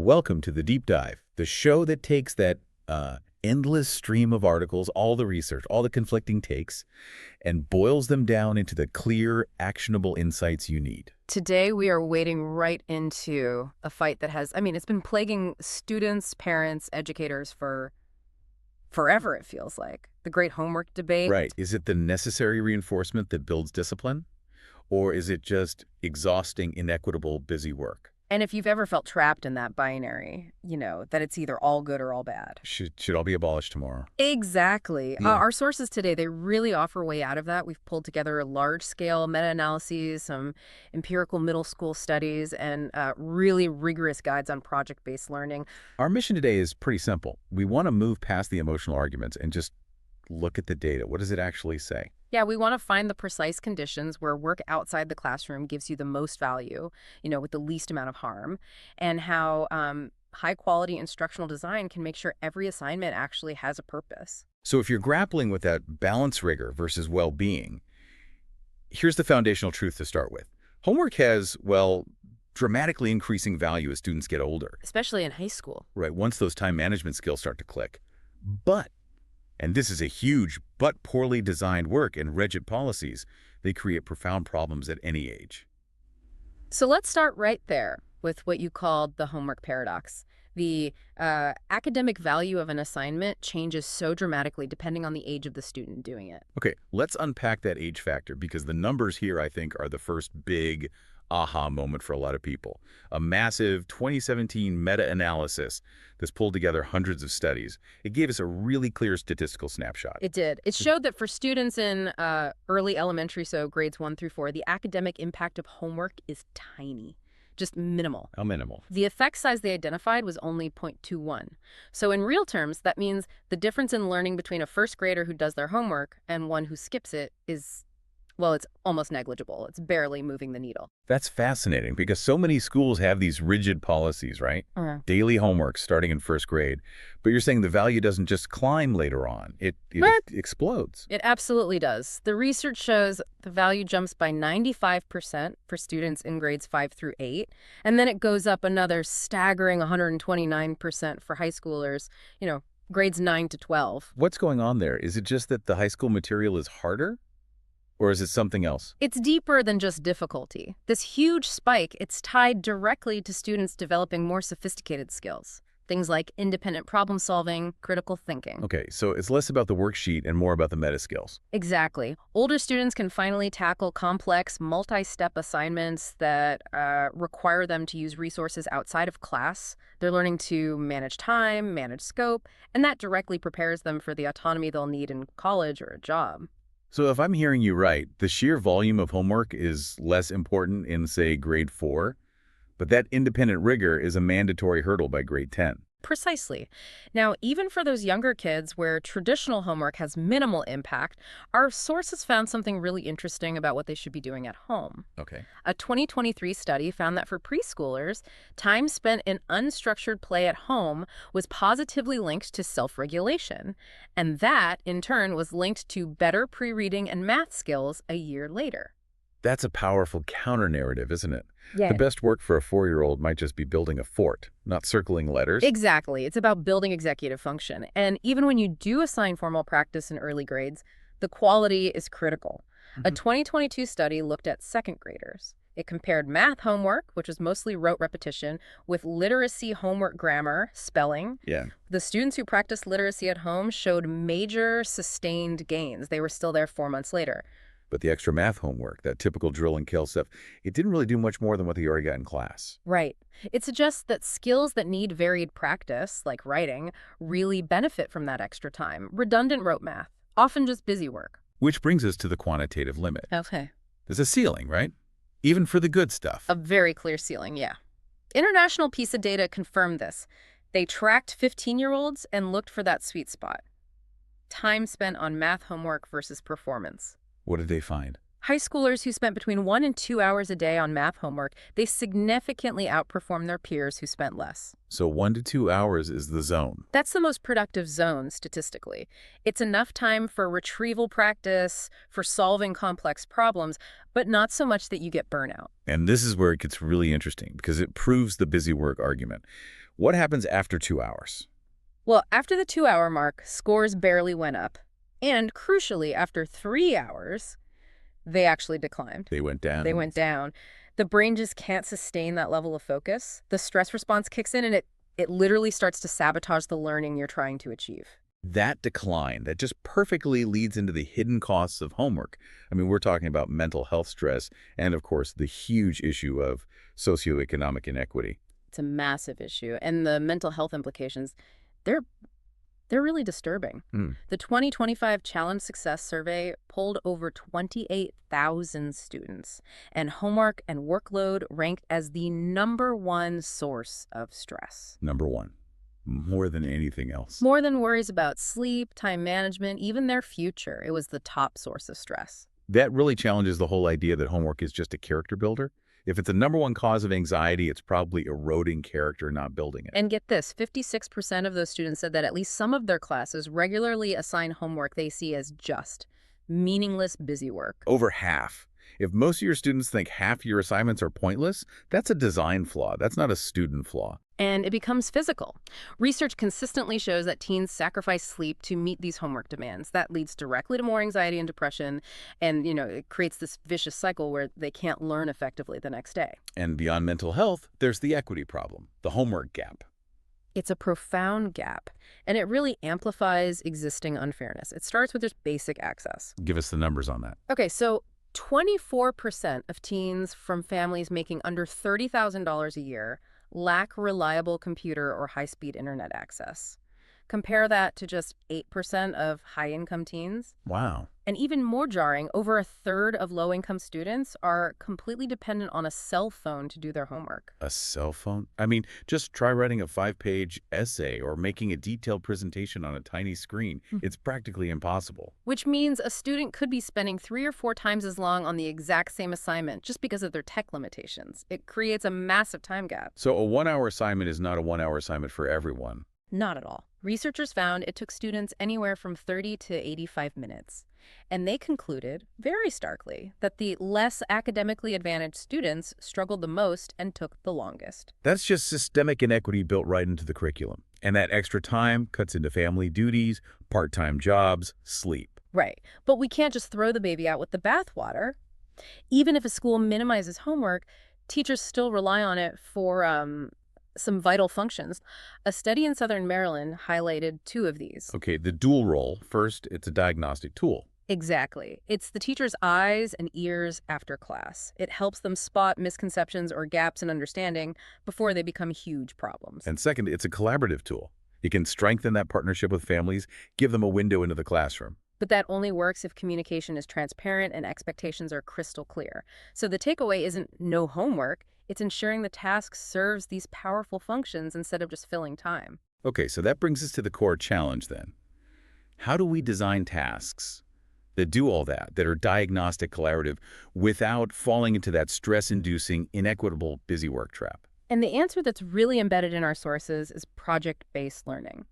Welcome to the Deep Dive, the show that takes that endless stream of articles, all the research, all the conflicting takes, and boils them down into the clear, actionable insights you need. Today, we are wading right into a fight that it's been plaguing students, parents, educators for forever, it feels like. The great homework debate. Right. Is it the necessary reinforcement that builds discipline? Or is it just exhausting, inequitable, busy work? And if you've ever felt trapped in that binary, that it's either all good or all bad. Should all be abolished tomorrow. Exactly. Yeah. Our sources today, they really offer a way out of that. We've pulled together large-scale meta-analyses, some empirical middle school studies, and really rigorous guides on project-based learning. Our mission today is pretty simple. We want to move past the emotional arguments and just look at the data. What does it actually say? Yeah, we want to find the precise conditions where work outside the classroom gives you the most value, with the least amount of harm, and how high-quality instructional design can make sure every assignment actually has a purpose. So if you're grappling with that balance rigor versus well-being, here's the foundational truth to start with. Homework has, well, dramatically increasing value as students get older. Especially in high school. Right, once those time management skills start to click. But, and this is a huge but poorly designed work and rigid policies, they create profound problems at any age. So let's start right there with what you called the homework paradox. The academic value of an assignment changes so dramatically depending on the age of the student doing it. Okay, let's unpack that age factor because the numbers here, I think, are the first big aha moment for a lot of people. A massive 2017 meta-analysis that's pulled together hundreds of studies. It gave us a really clear statistical snapshot. It did. It showed that for students in early elementary, so grades 1 through 4, the academic impact of homework is tiny. Just minimal. How minimal? The effect size they identified was only 0.21. So in real terms, that means the difference in learning between a first grader who does their homework and one who skips it is, well, it's almost negligible. It's barely moving the needle. That's fascinating because so many schools have these rigid policies, right? Daily homework starting in first grade. But you're saying the value doesn't just climb later on. It explodes. It absolutely does. The research shows the value jumps by 95% for students in grades 5 through 8. And then it goes up another staggering 129% for high schoolers, grades 9 to 12. What's going on there? Is it just that the high school material is harder? Or is it something else? It's deeper than just difficulty. This huge spike, it's tied directly to students developing more sophisticated skills. Things like independent problem solving, critical thinking. Okay, so it's less about the worksheet and more about the meta skills. Exactly. Older students can finally tackle complex, multi-step assignments that require them to use resources outside of class. They're learning to manage time, manage scope, and that directly prepares them for the autonomy they'll need in college or a job. So if I'm hearing you right, the sheer volume of homework is less important in, say, grade 4, but that independent rigor is a mandatory hurdle by grade 10. Precisely. Now, even for those younger kids where traditional homework has minimal impact, our sources found something really interesting about what they should be doing at home. Okay. A 2023 study found that for preschoolers, time spent in unstructured play at home was positively linked to self-regulation. And that, in turn, was linked to better pre-reading and math skills a year later. That's a powerful counter-narrative, isn't it? Yeah. The best work for a 4-year-old might just be building a fort, not circling letters. Exactly. It's about building executive function. And even when you do assign formal practice in early grades, the quality is critical. A 2022 study looked at second graders. It compared math homework, which was mostly rote repetition, with literacy homework grammar, spelling. Yeah. The students who practiced literacy at home showed major sustained gains. They were still there 4 months later. But the extra math homework, that typical drill and kill stuff, it didn't really do much more than what they already got in class. Right. It suggests that skills that need varied practice, like writing, really benefit from that extra time. Redundant rote math, often just busy work. Which brings us to the quantitative limit. Okay. There's a ceiling, right? Even for the good stuff. A very clear ceiling, yeah. International PISA data confirmed this. They tracked 15-year-olds and looked for that sweet spot. Time spent on math homework versus performance. What did they find? High schoolers who spent between 1 and 2 hours a day on math homework, they significantly outperformed their peers who spent less. So 1 to 2 hours is the zone. That's the most productive zone statistically. It's enough time for retrieval practice, for solving complex problems, but not so much that you get burnout. And this is where it gets really interesting because it proves the busy work argument. What happens after 2 hours? Well, after the 2-hour mark, scores barely went up. And crucially, after 3 hours, they actually declined. They went They down. went down. The brain just can't sustain that level of focus. The stress response kicks in and it literally starts to sabotage the learning you're trying to achieve. That decline, that just perfectly leads into the hidden costs of homework. I mean, we're talking about mental health stress and, of course, the huge issue of socioeconomic inequity. It's a massive issue. And the mental health implications, they're they're really disturbing. Hmm. The 2025 Challenge Success Survey polled over 28,000 students, and homework and workload ranked as the #1 source of stress. Number one, more than anything else. More than worries about sleep, time management, even their future, it was the top source of stress. That really challenges the whole idea that homework is just a character builder. If it's the #1 cause of anxiety, it's probably eroding character, not building it. And get this, 56% of those students said that at least some of their classes regularly assign homework they see as just meaningless busy work. Over half. If most of your students think half your assignments are pointless, that's a design flaw. That's not a student flaw. And it becomes physical. Research consistently shows that teens sacrifice sleep to meet these homework demands. That leads directly to more anxiety and depression, and it creates this vicious cycle where they can't learn effectively the next day. And beyond mental health, there's the equity problem, the homework gap. It's a profound gap, and it really amplifies existing unfairness. It starts with just basic access. Give us the numbers on that. Okay, so 24% of teens from families making under $30,000 a year lack reliable computer or high-speed internet access. Compare that to just 8% of high-income teens. Wow. And even more jarring, over a third of low-income students are completely dependent on a cell phone to do their homework. A cell phone? I mean, just try writing a 5-page essay or making a detailed presentation on a tiny screen. It's practically impossible. Which means a student could be spending 3 or 4 times as long on the exact same assignment just because of their tech limitations. It creates a massive time gap. So a 1-hour assignment is not a 1-hour assignment for everyone. Not at all. Researchers found it took students anywhere from 30 to 85 minutes. And they concluded, very starkly, that the less academically advantaged students struggled the most and took the longest. That's just systemic inequity built right into the curriculum. And that extra time cuts into family duties, part-time jobs, sleep. Right. But we can't just throw the baby out with the bathwater. Even if a school minimizes homework, teachers still rely on it for some vital functions. A study in Southern Maryland highlighted 2 of these. Okay, the dual role. First, it's a diagnostic tool. Exactly. It's the teacher's eyes and ears after class. It helps them spot misconceptions or gaps in understanding before they become huge problems. And second, it's a collaborative tool. It can strengthen that partnership with families, give them a window into the classroom. But that only works if communication is transparent and expectations are crystal clear. So the takeaway isn't no homework, it's ensuring the task serves these powerful functions instead of just filling time. Okay, so that brings us to the core challenge then. How do we design tasks that do all that, that are diagnostic, collaborative, without falling into that stress-inducing, inequitable busy work trap? And the answer that's really embedded in our sources is project-based learning,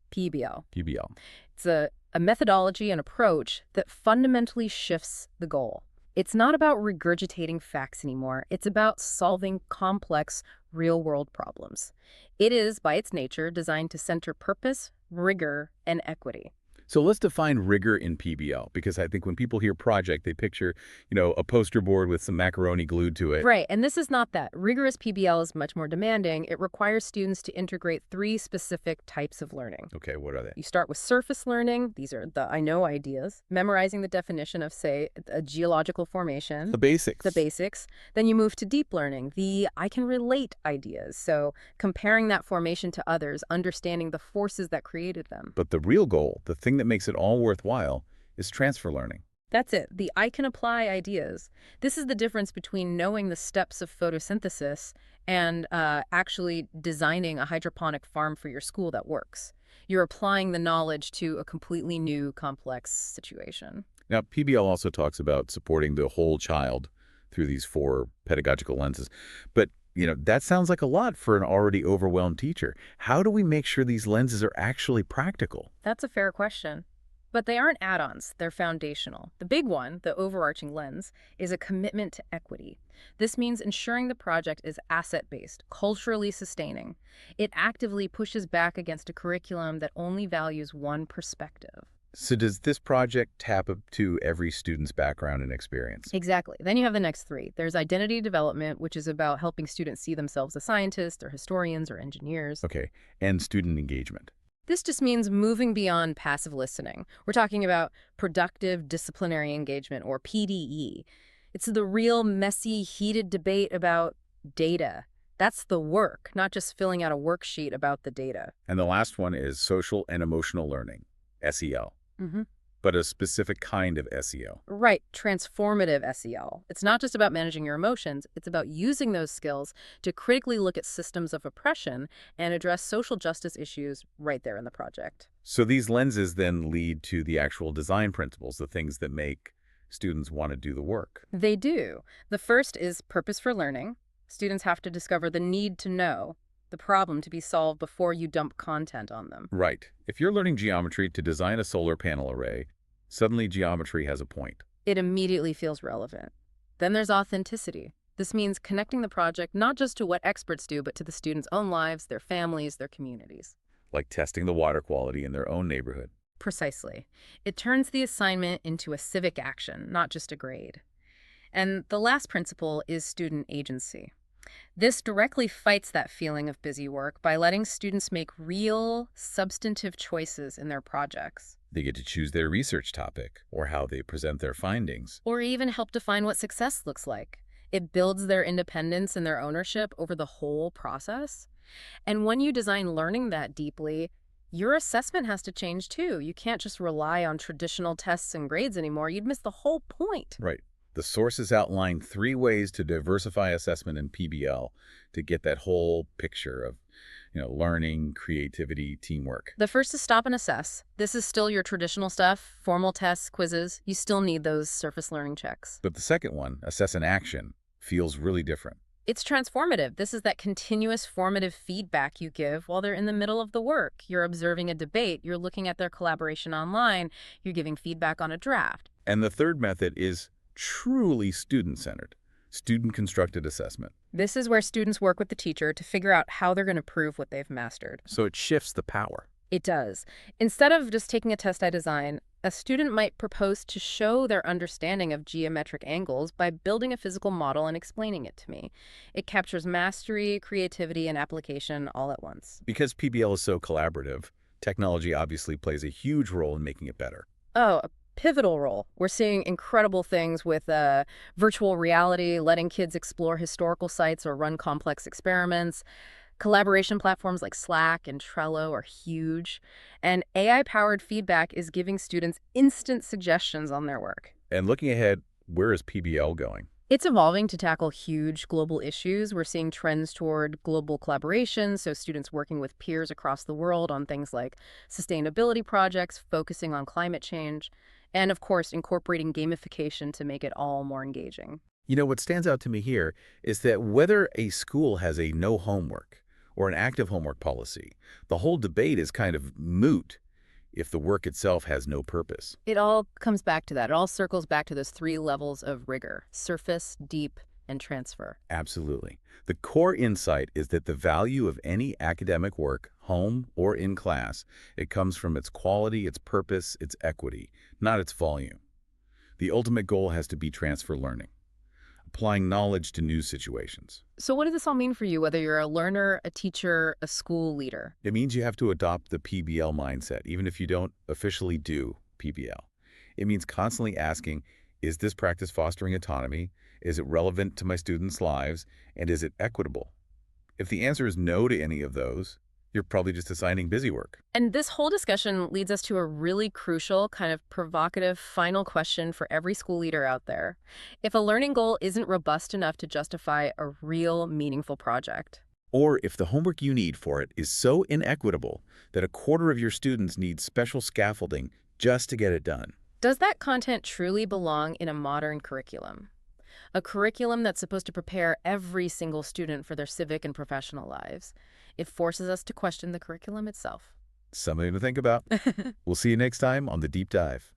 PBL. PBL. It's a methodology and approach that fundamentally shifts the goal. It's not about regurgitating facts anymore. It's about solving complex, real-world problems. It is, by its nature, designed to center purpose, rigor, and equity. So let's define rigor in PBL, because I think when people hear project, they picture, a poster board with some macaroni glued to it. Right, and this is not that. Rigorous PBL is much more demanding. It requires students to integrate 3 specific types of learning. Okay, what are they? You start with surface learning. These are the I know ideas. Memorizing the definition of, say, a geological formation. The basics. The basics. Then you move to deep learning, the I can relate ideas. So comparing that formation to others, understanding the forces that created them. But the real goal, the thing that makes it all worthwhile, is transfer learning. That's it, the I can apply ideas. This is the difference between knowing the steps of photosynthesis and actually designing a hydroponic farm for your school that works. You're applying the knowledge to a completely new, complex situation. Now, PBL also talks about supporting the whole child through these 4 pedagogical lenses. But, that sounds like a lot for an already overwhelmed teacher. How do we make sure these lenses are actually practical? That's a fair question. But they aren't add-ons, they're foundational. The big one, the overarching lens, is a commitment to equity. This means ensuring the project is asset-based, culturally sustaining. It actively pushes back against a curriculum that only values one perspective. So does this project tap up to every student's background and experience? Exactly. Then you have the next three. There's identity development, which is about helping students see themselves as scientists or historians or engineers. Okay, and student engagement. This just means moving beyond passive listening. We're talking about productive disciplinary engagement, or PDE. It's the real messy, heated debate about data. That's the work, not just filling out a worksheet about the data. And the last one is social and emotional learning, SEL, hmm but a specific kind of SEL. Right, transformative SEL. It's not just about managing your emotions, it's about using those skills to critically look at systems of oppression and address social justice issues right there in the project. So these lenses then lead to the actual design principles, the things that make students want to do the work. They do. The first is purpose for learning. Students have to discover the need to know, the problem to be solved before you dump content on them. Right. If you're learning geometry to design a solar panel array, suddenly geometry has a point. It immediately feels relevant. Then there's authenticity. This means connecting the project not just to what experts do, but to the students' own lives, their families, their communities. Like testing the water quality in their own neighborhood. Precisely. It turns the assignment into a civic action, not just a grade. And the last principle is student agency. This directly fights that feeling of busy work by letting students make real, substantive choices in their projects. They get to choose their research topic or how they present their findings. Or even help define what success looks like. It builds their independence and their ownership over the whole process. And when you design learning that deeply, your assessment has to change too. You can't just rely on traditional tests and grades anymore. You'd miss the whole point. Right. The sources outline 3 ways to diversify assessment in PBL to get that whole picture of, learning, creativity, teamwork. The first is stop and assess. This is still your traditional stuff, formal tests, quizzes. You still need those surface learning checks. But the second one, assess in action, feels really different. It's transformative. This is that continuous formative feedback you give while they're in the middle of the work. You're observing a debate, you're looking at their collaboration online, you're giving feedback on a draft. And the third method is truly student-centered, student-constructed assessment. This is where students work with the teacher to figure out how they're going to prove what they've mastered. So it shifts the power. It does. Instead of just taking a test I design, a student might propose to show their understanding of geometric angles by building a physical model and explaining it to me. It captures mastery, creativity, and application all at once. Because PBL is so collaborative, technology obviously plays a huge role in making it better. Oh, a pivotal role. We're seeing incredible things with virtual reality, letting kids explore historical sites or run complex experiments. Collaboration platforms like Slack and Trello are huge. And AI-powered feedback is giving students instant suggestions on their work. And looking ahead, where is PBL going? It's evolving to tackle huge global issues. We're seeing trends toward global collaboration, so students working with peers across the world on things like sustainability projects, focusing on climate change, and of course, incorporating gamification to make it all more engaging. What stands out to me here is that whether a school has a no homework or an active homework policy, the whole debate is kind of moot if the work itself has no purpose. It all comes back to that. It all circles back to those 3 levels of rigor: surface, deep, and transfer. Absolutely. The core insight is that the value of any academic work, home or in class, it comes from its quality, its purpose, its equity, not its volume. The ultimate goal has to be transfer learning, applying knowledge to new situations. So what does this all mean for you, whether you're a learner, a teacher, a school leader? It means you have to adopt the PBL mindset, even if you don't officially do PBL. It means constantly asking, is this practice fostering autonomy? Is it relevant to my students' lives? And is it equitable? If the answer is no to any of those, you're probably just assigning busy work. And this whole discussion leads us to a really crucial, kind of provocative final question for every school leader out there. If a learning goal isn't robust enough to justify a real, meaningful project, Or if the homework you need for it is so inequitable that a quarter of your students need special scaffolding just to get it done. does that content truly belong in a modern curriculum? A curriculum that's supposed to prepare every single student for their civic and professional lives. It forces us to question the curriculum itself. Something to think about. We'll see you next time on The Deep Dive.